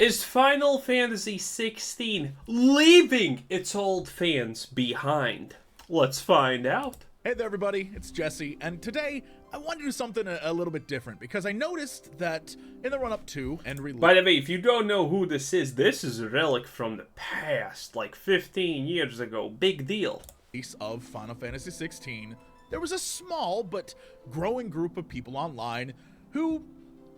Is Final Fantasy 16 leaving its old fans behind? Let's find out. Hey there everybody, it's Jesse, and today I want to do something a little bit different because I noticed that in the run-up to and release... By the way, if you don't know who this is a relic from the past, like 15 years ago. Big deal. ...of Final Fantasy 16, there was a small but growing group of people online who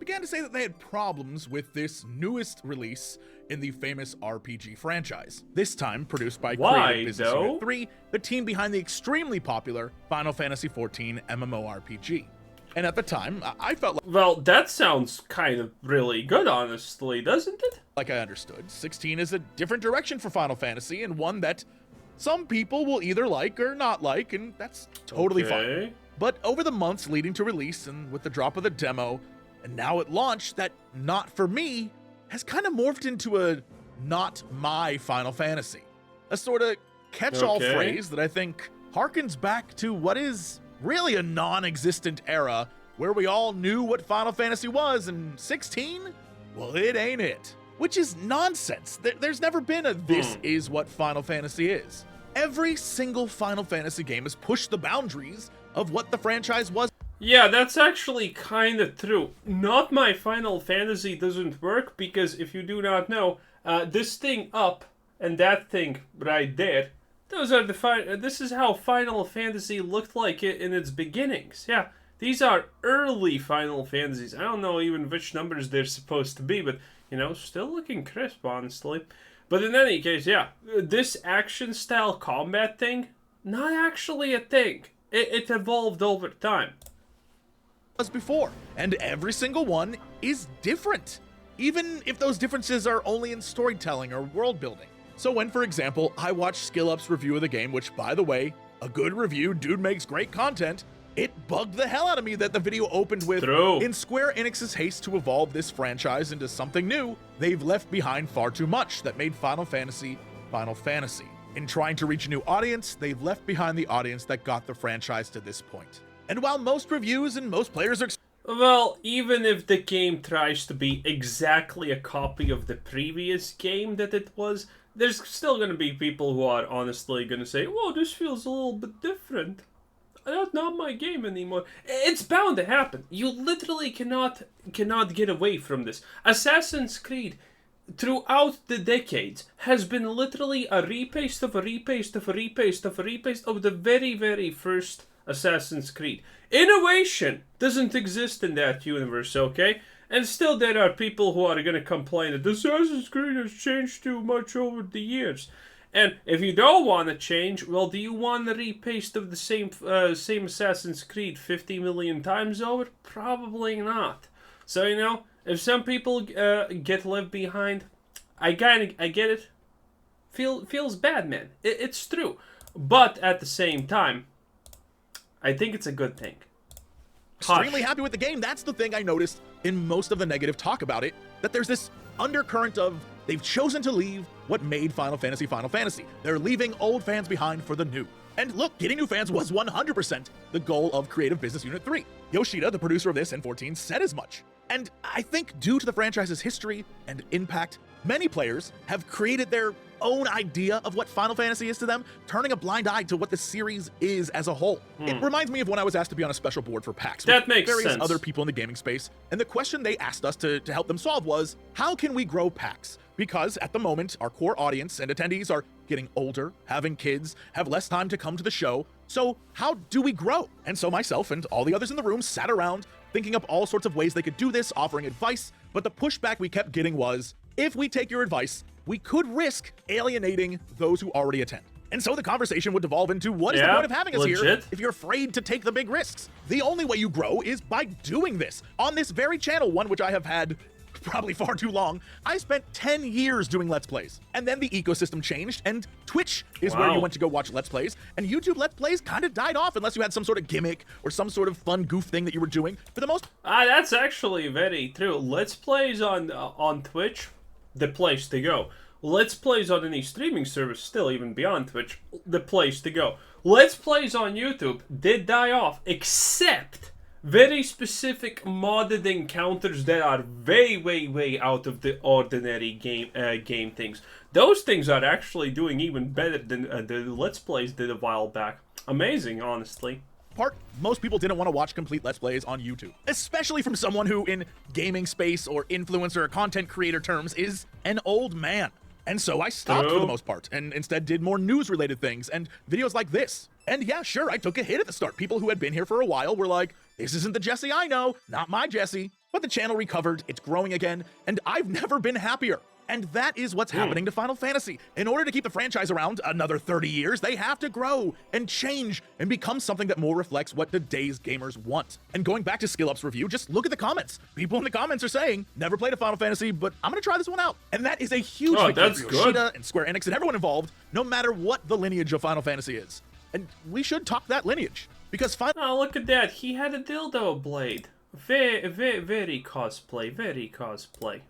began to say that they had problems with this newest release in the famous RPG franchise. This time produced by Creative Business Unit 3, the team behind the extremely popular Final Fantasy XIV MMORPG. And at the time, I felt like... Well, that sounds kind of really good, honestly, doesn't it? Like I understood, 16 is a different direction for Final Fantasy, and one that some people will either like or not like, and that's totally fine. But over the months leading to release, and with the drop of the demo, and now at launch, that not for me has kind of morphed into a not my Final Fantasy. A sort of catch-all phrase that I think harkens back to what is really a non-existent era where we all knew what Final Fantasy was, and 16? Well, it ain't it. Which is nonsense. There's never been a this is what Final Fantasy is. Every single Final Fantasy game has pushed the boundaries of what the franchise was. Yeah, that's actually kind of true. Not my Final Fantasy doesn't work because if you do not know, this thing up and that thing right there, those are the this is how Final Fantasy looked like it in its beginnings. Yeah, these are early Final Fantasies. I don't know even which numbers they're supposed to be, but you know, still looking crisp, honestly. But in any case, yeah, this action style combat thing, not actually a thing. It evolved over time. As before, and every single one is different, even if those differences are only in storytelling or world building. So when, for example, I watched SkillUp's review of the game, which, by the way, a good review, dude makes great content, it bugged the hell out of me that the video opened with, in Square Enix's haste to evolve this franchise into something new, they've left behind far too much that made Final Fantasy Final Fantasy. In trying to reach a new audience, they've left behind the audience that got the franchise to this point. And while most reviews and most players are... Well, even if the game tries to be exactly a copy of the previous game that it was, there's still going to be people who are honestly going to say, whoa, this feels a little bit different. That's not my game anymore. It's bound to happen. You literally cannot get away from this. Assassin's Creed, throughout the decades, has been literally a repaste of a repaste of a repaste of a repaste of the very, very first Assassin's Creed. Innovation doesn't exist in that universe, okay? And still there are people who are going to complain that Assassin's Creed has changed too much over the years. And if you don't want to change, well, do you want the repaste of the same Assassin's Creed 50 million times over? Probably not. So, you know, if some people get left behind, I get it. Feels bad, man. It's true. But at the same time, I think it's a good thing. Extremely happy with the game. That's the thing I noticed in most of the negative talk about it, that there's this undercurrent of they've chosen to leave what made Final Fantasy Final Fantasy. They're leaving old fans behind for the new. And look, getting new fans was 100% the goal of Creative Business Unit 3. Yoshida, the producer of this and 14, said as much. And I think due to the franchise's history and impact, many players have created their own idea of what Final Fantasy is to them, turning a blind eye to what the series is as a whole. It reminds me of when I was asked to be on a special board for PAX with various other people in the gaming space, and the question they asked us to help them solve was, how can we grow PAX? Because at the moment, our core audience and attendees are getting older, having kids, have less time to come to the show, so how do we grow? And so myself and all the others in the room sat around thinking up all sorts of ways they could do this, offering advice, but the pushback we kept getting was, if we take your advice, we could risk alienating those who already attend. And so the conversation would devolve into, what is the point of having us here if you're afraid to take the big risks? The only way you grow is by doing this. On this very channel, one which I have had probably far too long, I spent 10 years doing Let's Plays. And then the ecosystem changed, and Twitch is where you went to go watch Let's Plays, and YouTube Let's Plays kind of died off unless you had some sort of gimmick or some sort of fun goof thing that you were doing. For the most... that's actually very true. Let's Plays on Twitch, the place to go. Let's Plays on any streaming service, still even beyond Twitch, the place to go. Let's Plays on YouTube did die off, except very specific modded encounters that are way out of the ordinary game things. Those things are actually doing even better than the Let's Plays did a while back. Amazing, honestly. Part, most people didn't want to watch complete Let's Plays on YouTube, especially from someone who, in gaming space or influencer or content creator terms, is an old man. And so I stopped for the most part, and instead did more news-related things and videos like this. And yeah, sure, I took a hit at the start. People who had been here for a while were like, this isn't the Jesse I know, not my Jesse. But the channel recovered, it's growing again, and I've never been happier. And that is what's happening to Final Fantasy. In order to keep the franchise around another 30 years, they have to grow and change and become something that more reflects what today's gamers want. And going back to SkillUp's review, just look at the comments. People in the comments are saying, never played a Final Fantasy, but I'm gonna try this one out. And that is a huge victory for Yoshida and Square Enix and everyone involved, no matter what the lineage of Final Fantasy is. And we should talk that lineage, because Oh, look at that. He had a dildo blade. Very cosplay, very cosplay.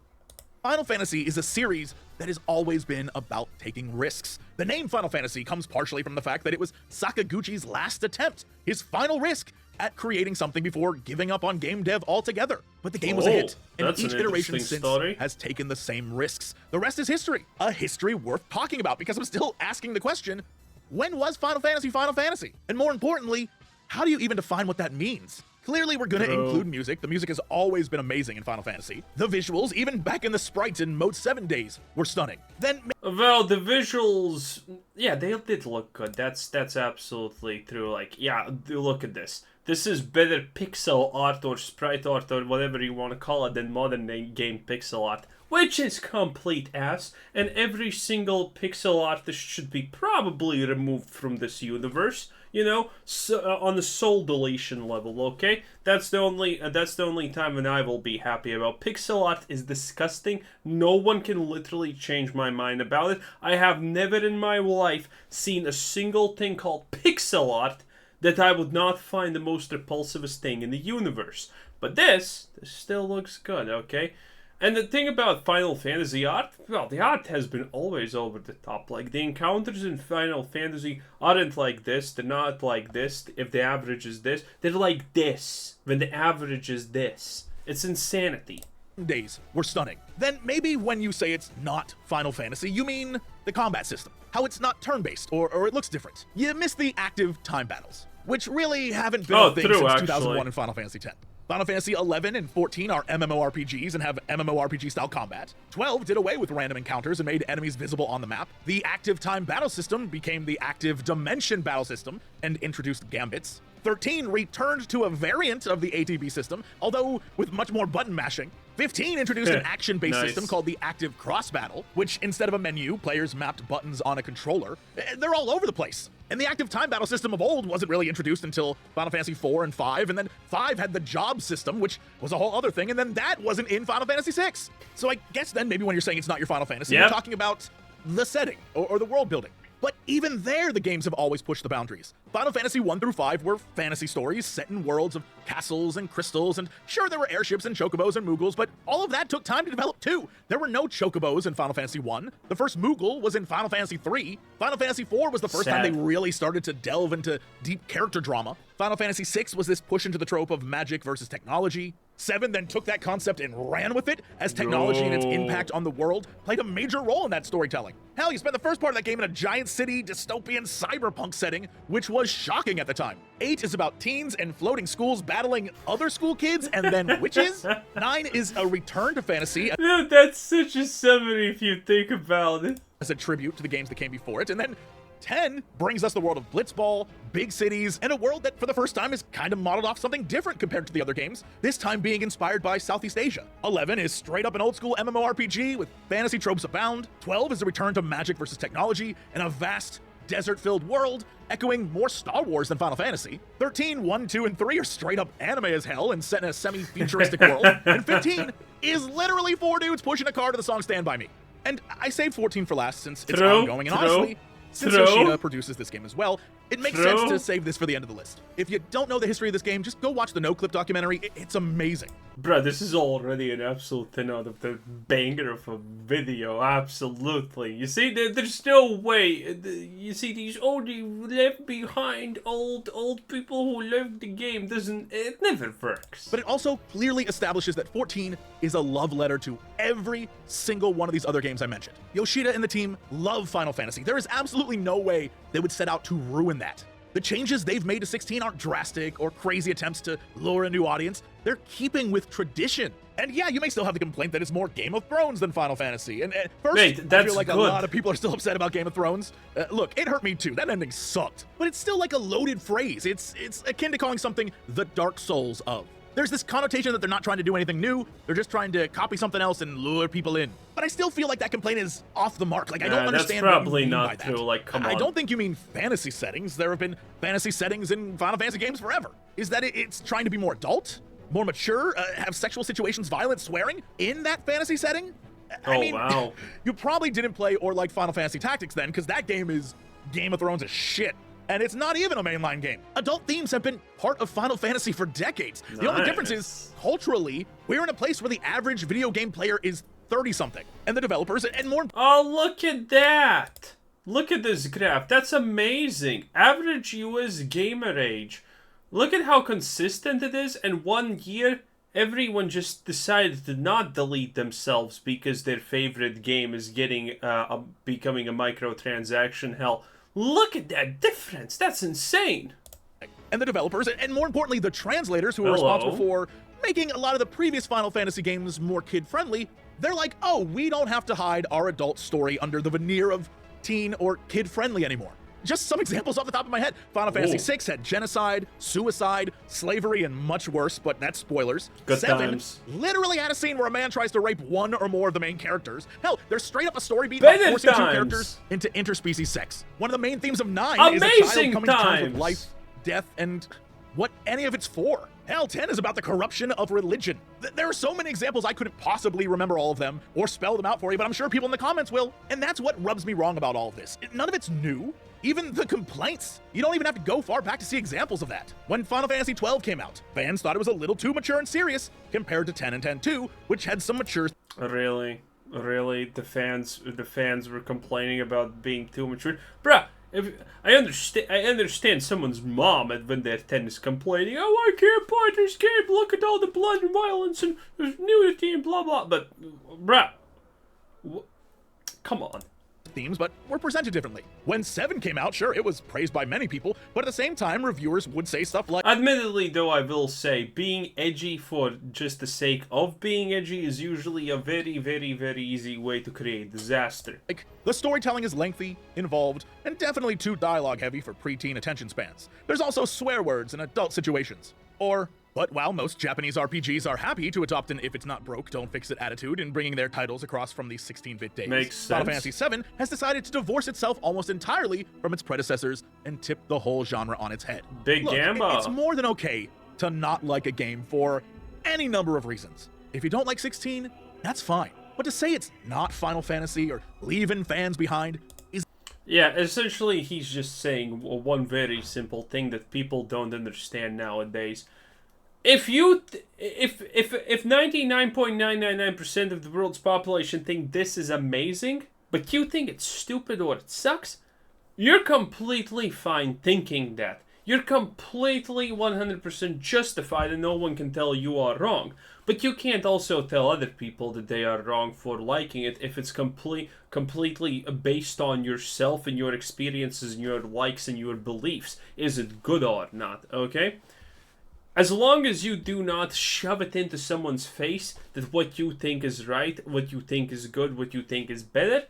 Final Fantasy is a series that has always been about taking risks. The name Final Fantasy comes partially from the fact that it was Sakaguchi's last attempt, his final risk at creating something before giving up on game dev altogether. But the game was a hit, and each iteration since has taken the same risks. The rest is history, a history worth talking about, because I'm still asking the question, when was Final Fantasy Final Fantasy? And more importantly, how do you even define what that means? Clearly, we're gonna include music. The music has always been amazing in Final Fantasy. The visuals, even back in the sprites in Mode 7 days, were stunning. Then, well, the visuals, yeah, they did look good. That's absolutely true. Like, yeah, look at this. This is better pixel art or sprite art or whatever you want to call it than modern game pixel art, which is complete ass. And every single pixel artist should be probably removed from this universe. You know, so, on the soul deletion level, okay? That's the only time when I will be happy about. Pixel art is disgusting. No one can literally change my mind about it. I have never in my life seen a single thing called pixel art that I would not find the most repulsivest thing in the universe. But this still looks good, okay? And the thing about Final Fantasy art, well, the art has been always over the top. Like, the encounters in Final Fantasy aren't like this. They're not like this if the average is this. They're like this when the average is this. It's insanity. Days were stunning. Then maybe when you say it's not Final Fantasy, you mean the combat system. How it's not turn-based, or it looks different. You miss the active time battles, which really haven't been a thing since 2001 in Final Fantasy X. Final Fantasy 11 and 14 are MMORPGs and have MMORPG-style combat. 12 did away with random encounters and made enemies visible on the map. The active time battle system became the active dimension battle system and introduced gambits. 13 returned to a variant of the ATB system, although with much more button mashing. 15 introduced an action-based system called the Active Cross Battle, which instead of a menu, players mapped buttons on a controller. They're all over the place. And the Active Time Battle system of old wasn't really introduced until Final Fantasy 4 and 5, and then 5 had the job system, which was a whole other thing, and then that wasn't in Final Fantasy 6. So I guess then maybe when you're saying it's not your Final Fantasy, you're talking about the setting or the world building. But even there, the games have always pushed the boundaries. Final Fantasy 1 through 5 were fantasy stories set in worlds of castles and crystals, and sure, there were airships and chocobos and Moogles, but all of that took time to develop too. There were no chocobos in Final Fantasy 1. The first Moogle was in Final Fantasy 3. Final Fantasy 4 was the first time they really started to delve into deep character drama. Final Fantasy 6 was this push into the trope of magic versus technology. 7 then took that concept and ran with it, as technology and its impact on the world played a major role in that storytelling. Hell, you spent the first part of that game in a giant city, dystopian cyberpunk setting, which was shocking at the time. 8 is about teens and floating schools battling other school kids and then witches. 9 is a return to fantasy. Dude, that's such a summary if you think about it. As a tribute to the games that came before it, and then 10 brings us the world of Blitzball, big cities, and a world that for the first time is kind of modeled off something different compared to the other games, this time being inspired by Southeast Asia. 11 is straight up an old school MMORPG with fantasy tropes abound. 12 is a return to magic versus technology and a vast desert-filled world, echoing more Star Wars than Final Fantasy. 13, 1, 2, and 3 are straight up anime as hell and set in a semi-futuristic world. And 15 is literally 4 dudes pushing a car to the song Stand By Me. And I saved 14 for last since it's ongoing, and honestly, Since True. Yoshida produces this game as well, it makes True. sense to save this for the end of the list. If you don't know the history of this game, just go watch the No Clip documentary. It's amazing. Bruh, this is already an absolute 10 out of the banger of a video, absolutely. You see, there's no way, you see, these only left behind old people who love the game, it never works. But it also clearly establishes that 14 is a love letter to every single one of these other games I mentioned. Yoshida and the team love Final Fantasy. There is absolutely no way they would set out to ruin that. The changes they've made to 16 aren't drastic or crazy attempts to lure a new audience. They're keeping with tradition. And yeah, you may still have the complaint that it's more Game of Thrones than Final Fantasy. And first, Wait, I that's feel like good. a lot of people are still upset about Game of Thrones. Look, it hurt me too. That ending sucked. But it's still like a loaded phrase. It's akin to calling something the Dark Souls of. There's this connotation that they're not trying to do anything new. They're just trying to copy something else and lure people in. But I still feel like that complaint is off the mark. Like, I don't understand that's probably what you mean not by that. true. Like, come on. I don't think you mean fantasy settings. There have been fantasy settings in Final Fantasy games forever. Is that it's trying to be more adult, more mature, have sexual situations, violence, swearing in that fantasy setting? I mean, wow. You probably didn't play or like Final Fantasy Tactics then, because that game is Game of Thrones as shit. And it's not even a mainline game. Adult themes have been part of Final Fantasy for decades. The only difference is, culturally, we're in a place where the average video game player is 30-something. And the developers, and more... Oh, look at that! Look at this graph. That's amazing. Average US gamer age. Look at how consistent it is. And 1 year, everyone just decided to not delete themselves because their favorite game is becoming a microtransaction hell. Look at that difference. That's insane. And the developers, and more importantly, the translators who are responsible for making a lot of the previous Final Fantasy games more kid-friendly, they're like, oh, we don't have to hide our adult story under the veneer of teen or kid-friendly anymore. Just some examples off the top of my head. Final Fantasy VI had genocide, suicide, slavery, and much worse, but that's spoilers. Good 7 times. literally had a scene where a man tries to rape one or more of the main characters. Hell, there's straight up a story beat about forcing two characters into interspecies sex. One of the main themes of 9 is a child coming to terms with life, death, and what any of it's for. Hell, 10 is about the corruption of religion. There are so many examples I couldn't possibly remember all of them or spell them out for you, but I'm sure people in the comments will. And that's what rubs me wrong about all of this. None of it's new. Even the complaints. You don't even have to go far back to see examples of that. When Final Fantasy XII came out, fans thought it was a little too mature and serious compared to 10 and 10-2, which had some mature... Really? The fans were complaining about being too mature? Bruh, I understand someone's mom when their 10 is complaining, oh, I can't play this game, look at all the blood and violence and there's nudity and blah blah, but, bruh, come on. Themes, but were presented differently. When 7 came out, sure, it was praised by many people, but at the same time, reviewers would say stuff like... Admittedly, though, I will say, being edgy for just the sake of being edgy is usually a very, very, very easy way to create disaster. Like, the storytelling is lengthy, involved, and definitely too dialogue-heavy for preteen attention spans. There's also swear words in adult situations. Or... But while most Japanese RPGs are happy to adopt an if-it's-not-broke-don't-fix-it attitude in bringing their titles across from these 16-bit days, Makes sense. Final Fantasy VII has decided to divorce itself almost entirely from its predecessors and tip the whole genre on its head. Big Gamba. It's more than okay to not like a game for any number of reasons. If you don't like 16, that's fine. But to say it's not Final Fantasy or leaving fans behind is... Yeah, essentially he's just saying one very simple thing that people don't understand nowadays. If 99.999% of the world's population think this is amazing, but you think it's stupid or it sucks, you're completely fine thinking that. You're completely 100% justified and no one can tell you are wrong. But you can't also tell other people that they are wrong for liking it if it's completely based on yourself and your experiences and your likes and your beliefs. Is it good or not, okay? As long as you do not shove it into someone's face that what you think is right, what you think is good, what you think is better,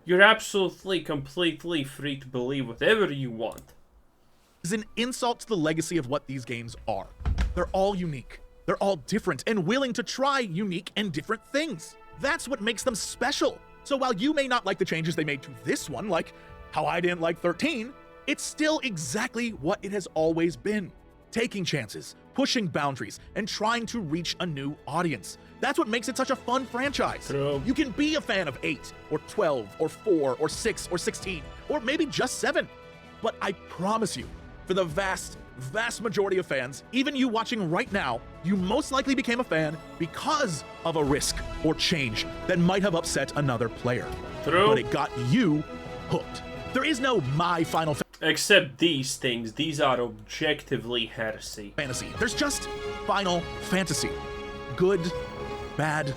you're absolutely, completely free to believe whatever you want. Is an insult to the legacy of what these games are. They're all unique. They're all different and willing to try unique and different things. That's what makes them special. So while you may not like the changes they made to this one, like how I didn't like 13, it's still exactly what it has always been. Taking chances, pushing boundaries, and trying to reach a new audience. That's what makes it such a fun franchise. True. You can be a fan of 8, or 12, or 4, or 6, or 16, or maybe just 7. But I promise you, for the vast majority of fans, even you watching right now, you most likely became a fan because of a risk or change that might have upset another player. True. But it got you hooked. There is no my Final Except these things. These are objectively heresy. Fantasy. There's just Final Fantasy. Good, bad,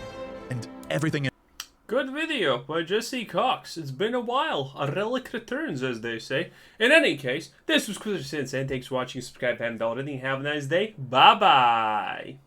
and everything in. Good video by Jesse Cox. It's been a while. A relic returns, as they say. In any case, this was Quizzer Sensei. Thanks for watching. Subscribe if you haven't already. Have a nice day. Bye-bye.